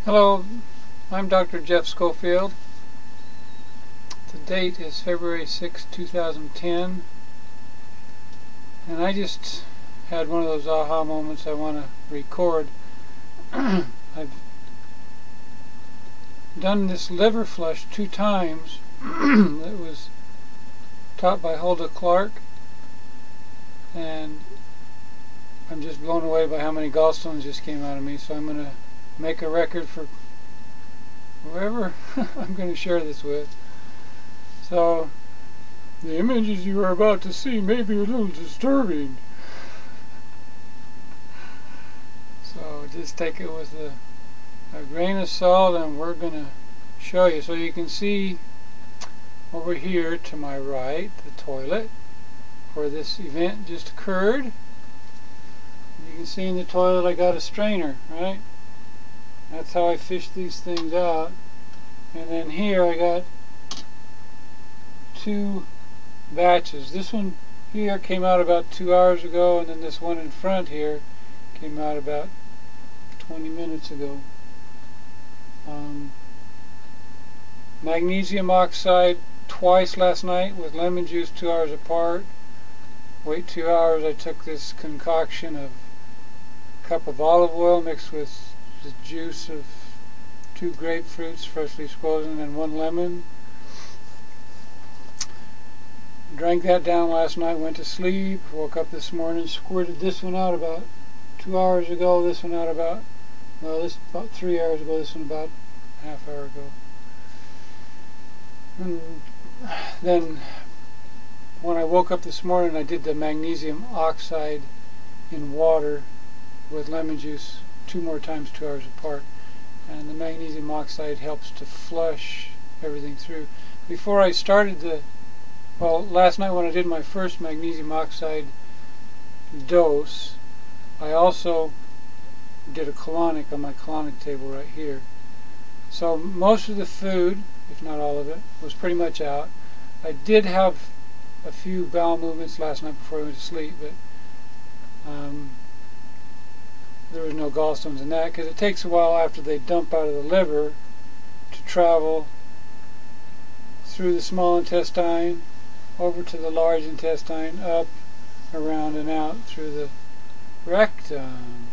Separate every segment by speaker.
Speaker 1: Hello, I'm Dr. Jeff Schofield. The date is February 6, 2010, and I just had one of those aha moments I want to record. I've done this liver flush 2 times. It was taught by Hulda Clark, and I'm just blown away by how many gallstones just came out of me, so I'm going to make a record for whoever I'm going to share this with. So, the images you are about to see may be a little disturbing. So just take it with a grain of salt, and we're going to show you. So you can see over here to my right the toilet where this event just occurred. You can see in the toilet I got a strainer, right? That's how I fish these things out. And then here I got 2 batches. This one here came out about 2 hours ago, and then this one in front here came out about 20 minutes ago. Magnesium oxide twice last night with lemon juice 2 hours apart. Wait 2 hours, I took this concoction of a cup of olive oil mixed with the juice of 2 grapefruits freshly squeezed and 1 lemon. Drank that down last night, went to sleep, woke up this morning, squirted this one out about 2 hours ago, this one out about, well, this about 3 hours ago, this one about a half hour ago. And then when I woke up this morning, I did the magnesium oxide in water with lemon juice 2 more times 2 hours apart, and the magnesium oxide helps to flush everything through. Before I started last night when I did my first magnesium oxide dose, I also did a colonic on my colonic table right here. So most of the food, if not all of it, was pretty much out. I did have a few bowel movements last night before I went to sleep, but there was no gallstones in that, because it takes a while after they dump out of the liver to travel through the small intestine, over to the large intestine, up, around, and out through the rectum.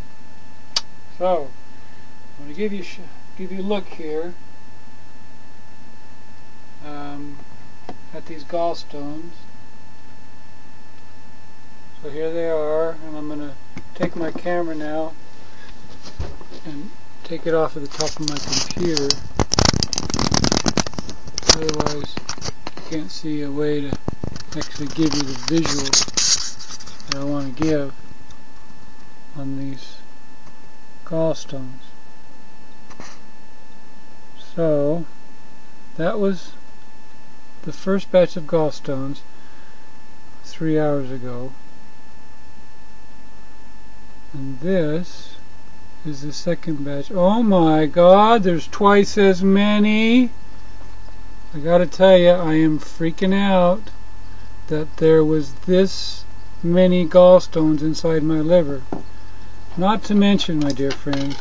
Speaker 1: So, I'm going to give you a look here at these gallstones. So here they are, and I'm going to take my camera now and take it off of the top of my computer. Otherwise, I can't see a way to actually give you the visuals that I want to give on these gallstones. So, that was the first batch of gallstones 3 hours ago. And this is the second batch. Oh my God, there's twice as many. I gotta tell you, I am freaking out that there was this many gallstones inside my liver. Not to mention, my dear friends,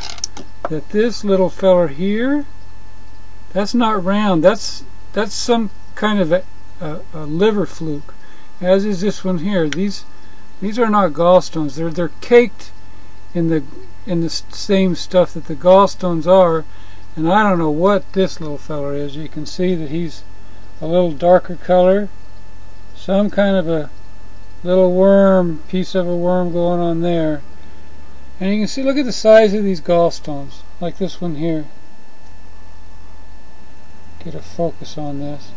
Speaker 1: that this little feller here, that's not round. That's some kind of a liver fluke. As is this one here. These are not gallstones. They're caked in the same stuff that the gallstones are, and I don't know what this little feller is. You can see that he's a little darker color, some kind of a little worm, piece of a worm going on there. And you can see, look at the size of these gallstones, like this one here. Get a focus on this.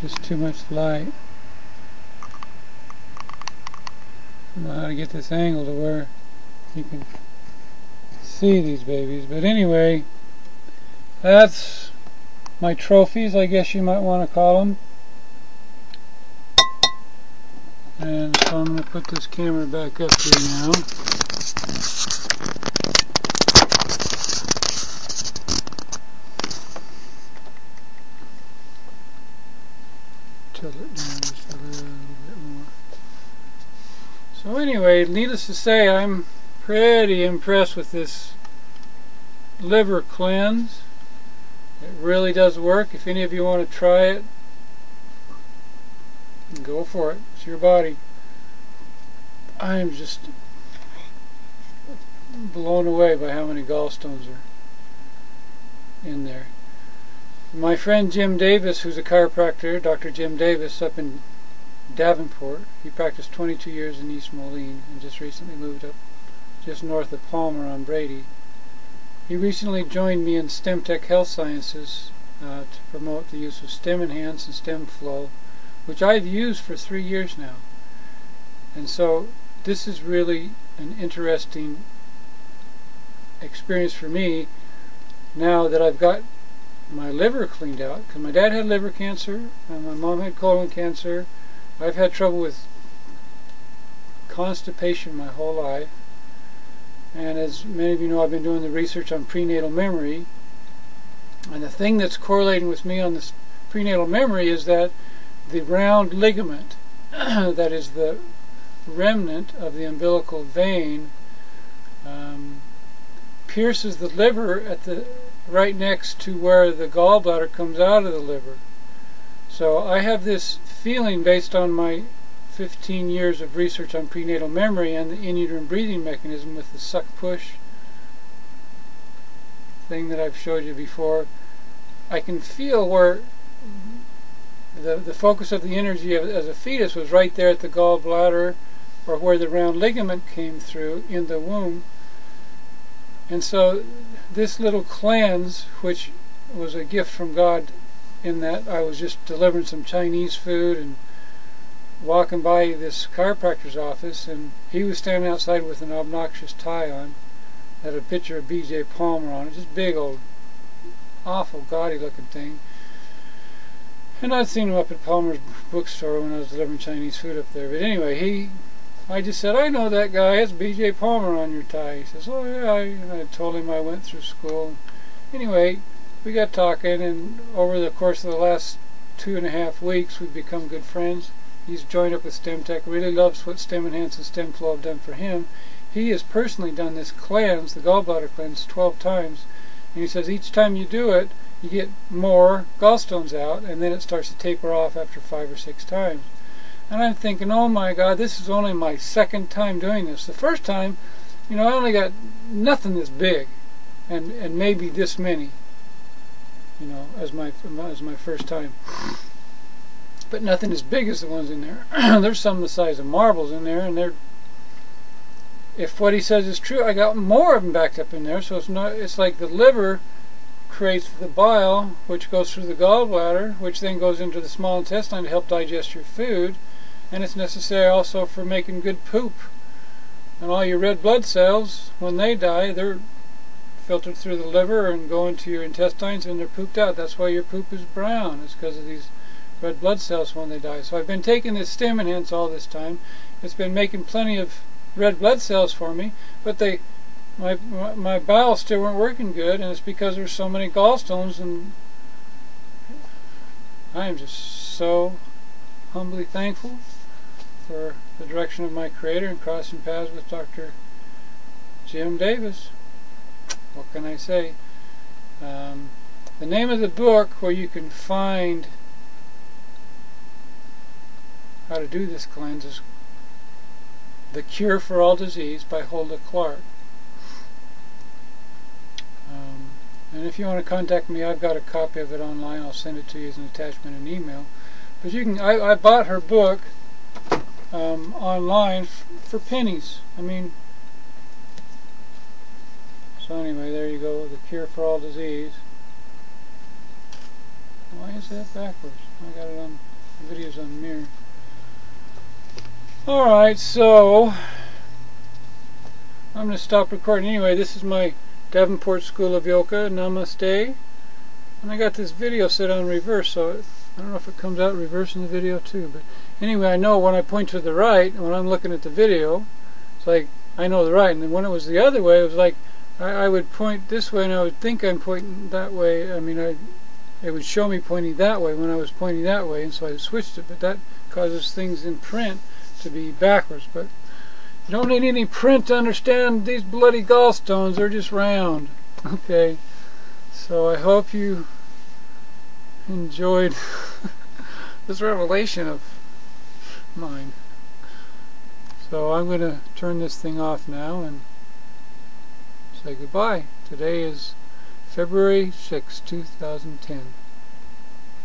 Speaker 1: Just too much light. I don't know how to get this angle to where you can see these babies. But anyway, that's my trophies, I guess you might want to call them. And so I'm going to put this camera back up here now. Tilt it down just a little bit more. So anyway, needless to say, I'm pretty impressed with this liver cleanse. It really does work. If any of you want to try it, go for it. It's your body. I am just blown away by how many gallstones are in there. My friend Jim Davis, who's a chiropractor, Dr. Jim Davis, up in Davenport, he practiced 22 years in East Moline and just recently moved up just north of Palmer on Brady. He recently joined me in StemTech Health Sciences to promote the use of Stem Enhance and Stem Flow, which I've used for 3 years now. And so this is really an interesting experience for me now that I've got my liver cleaned out, because my dad had liver cancer and my mom had colon cancer. I've had trouble with constipation my whole life, and as many of you know, I've been doing the research on prenatal memory, and the thing that's correlating with me on this prenatal memory is that the round ligament that is the remnant of the umbilical vein pierces the liver at the right next to where the gallbladder comes out of the liver. So I have this feeling based on my 15 years of research on prenatal memory and the in-uterine breathing mechanism with the suck-push thing that I've showed you before. I can feel where the focus of the energy as a fetus was right there at the gallbladder, or where the round ligament came through in the womb. And so this little cleanse, which was a gift from God in that I was just delivering some Chinese food and walking by this chiropractor's office, and he was standing outside with an obnoxious tie on that had a picture of B.J. Palmer on it, just big old awful gaudy looking thing. And I'd seen him up at Palmer's bookstore when I was delivering Chinese food up there. But anyway, I just said, I know that guy, it's B.J. Palmer on your tie. He says, oh yeah, I told him I went through school. Anyway, we got talking, and over the course of the last 2.5 weeks, we've become good friends. He's joined up with StemTech, really loves what Stem Enhance and Stem Flow have done for him. He has personally done this cleanse, the gallbladder cleanse, 12 times. And he says each time you do it, you get more gallstones out, and then it starts to taper off after 5 or 6 times. And I'm thinking, oh my God, this is only my 2nd time doing this. The first time, I only got nothing this big, and maybe this many, as my first time. But nothing as big as the ones in there. There's some the size of marbles in there, and if what he says is true, I got more of them backed up in there. So it's like the liver creates the bile, which goes through the gallbladder, which then goes into the small intestine to help digest your food. And it's necessary also for making good poop. And all your red blood cells, when they die, they're filtered through the liver and go into your intestines, and they're pooped out. That's why your poop is brown. It's because of these red blood cells when they die. So I've been taking this Stem Enhance all this time. It's been making plenty of red blood cells for me, but my bowels still weren't working good, and it's because there's so many gallstones. And I am just so humbly thankful for the direction of my Creator and crossing paths with Dr. Jim Davis. What can I say? The name of the book where you can find how to do this cleanse is The Cure for All Disease by Hulda Clark. And if you want to contact me, I've got a copy of it online. I'll send it to you as an attachment in email. But you can. I bought her book online for pennies. So anyway, there you go. The Cure for All Disease. Why is that backwards? I got it on the videos on the mirror. Alright, so I'm going to stop recording. Anyway, this is my Davenport School of Yoga. Namaste. And I got this video set on reverse, so I don't know if it comes out reverse in the video too. But anyway, I know when I point to the right, and when I'm looking at the video, it's like I know the right. And then when it was the other way, it was like I would point this way, and I would think I'm pointing that way. It would show me pointing that way when I was pointing that way, and so I switched it. But that causes things in print to be backwards. But You don't need any print to understand these bloody gallstones. They're just round. Okay. So I hope you enjoyed this revelation of mine. So I'm going to turn this thing off now and say goodbye. Today is February 6, 2010.